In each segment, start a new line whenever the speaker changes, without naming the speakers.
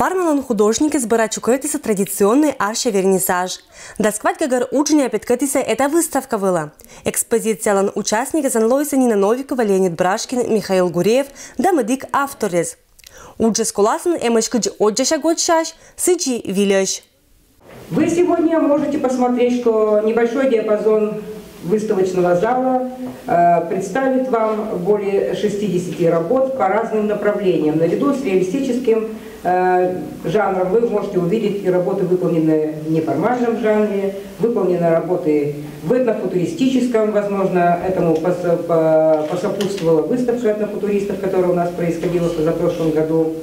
Пармалан художники збирать чукайтися традиционный арша-вернисаж. Да сквать гагар учения опять-катися эта выставка была. Экспозиция лан участники занлойся Нина Новикова, Леонид Брашкин, Михаил Гуреев, да медик авторез. Уджи скуласын эмочкыдж отжаша годшаш, сыджи виляш.
Вы сегодня можете посмотреть, что небольшой диапазон выставочного зала представит вам более 60 работ по разным направлениям. Наряду с реалистическим жанром вы можете увидеть и работы, выполненные в неформальном жанре, выполнены работы в этнофутуристическом, возможно, этому посопутствовала выставка этнофутуристов, которая у нас происходила в позапрошлом году.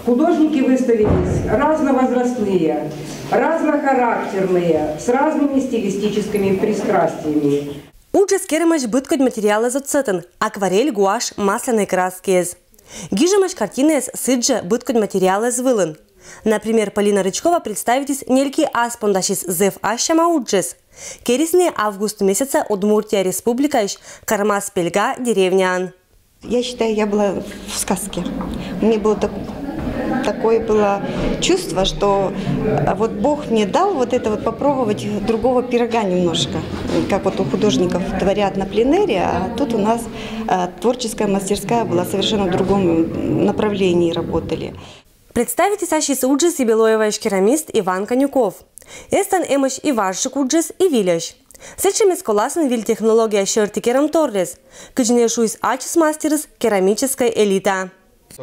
Художники выставились разновозрастные, разнохарактерные, с разными стилистическими пристрастиями.
Уджи скеремаш быткать материалы зацетен, акварель, гуашь, масляные краски. Гижемаш картины сыджа быткать материалы звылын. Например, Полина Рычкова представитесь нельки аспондашис зев ашама уджес. Керисне август месяца Удмуртия республика иш Кармас Пельга деревнян.
Я считаю, я была в сказке. Мне было такое было чувство, что вот Бог мне дал вот это вот попробовать другого пирога немножко. Как вот у художников творят на пленэре, а тут у нас творческая мастерская была совершенно в другом направлении работали.
Представите сашис уджес и белоеваш керамист Иван Конюков. Эстан эмаш и вашик уджес и виляш. Сечем сколасен виль технология шерти керам торрес. Кыжнешуис ачис мастерс керамическая элита.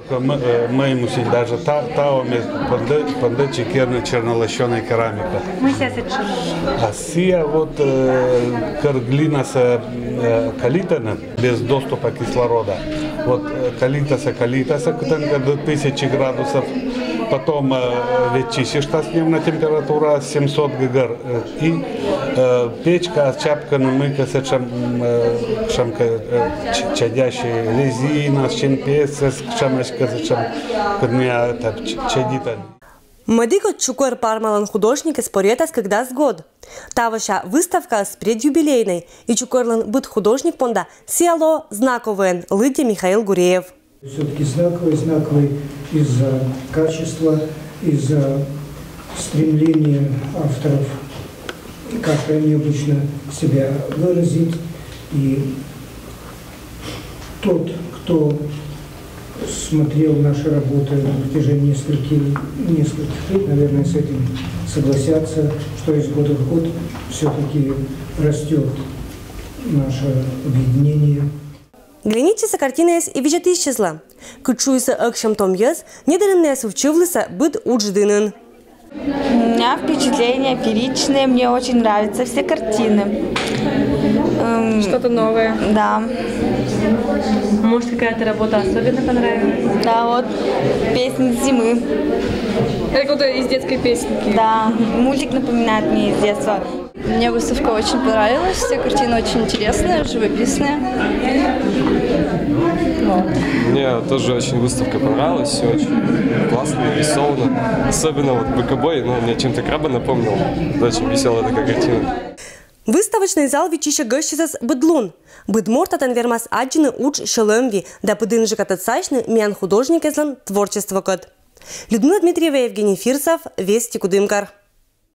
Мы ему даже тауме поддачи чернолощеной керамика.
Мы сейчас
А сия вот глина с калитана без доступа кислорода. Вот калитаса, до 1000 градусов. Потом вечищишь снемная температура 700 ггр. И печка, чапка, намыка, чадящая резина, щенпец,
Мадикот чукор пармалан художник споретас когда с год. Таваша выставка с предюбилейной и чукорлан быт художник понда сиало знаковен лыди Михаил Гуреев.
Все-таки знаковый из-за качества, из-за стремления авторов как-то необычно себя выразить. И тот, кто смотрел наши работы на протяжении нескольких лет, наверное, с этим согласятся, что из года в год все-таки растет наше объединение.
Глиничиса картина и видят исчезла. Кучуйся акшам том яс, недаренная сувчувлыса быт удждынын.
У меня впечатления первичные, мне очень нравятся все картины.
Что-то новое.
Да.
Может, какая-то работа особенно понравилась?
Да, вот «Песни зимы».
Это кто-то из детской песенки?
Да, мультик напоминает мне из детства.
Мне выставка очень понравилась, все картины очень интересные, живописные.
Мне тоже очень выставка понравилась, все очень классно, нарисовано. Особенно вот быкобой, мне чем-то краба напомнил. Очень веселая такая картина.
Выставочный зал вичища гощизас быдлун. Быдморта танвермас аджины уч шелемви, да пыдынжи катацачны мян художник эзлан творчество кот. Людмила Дмитриева, Евгений Фирсов, Вести Кудымкар.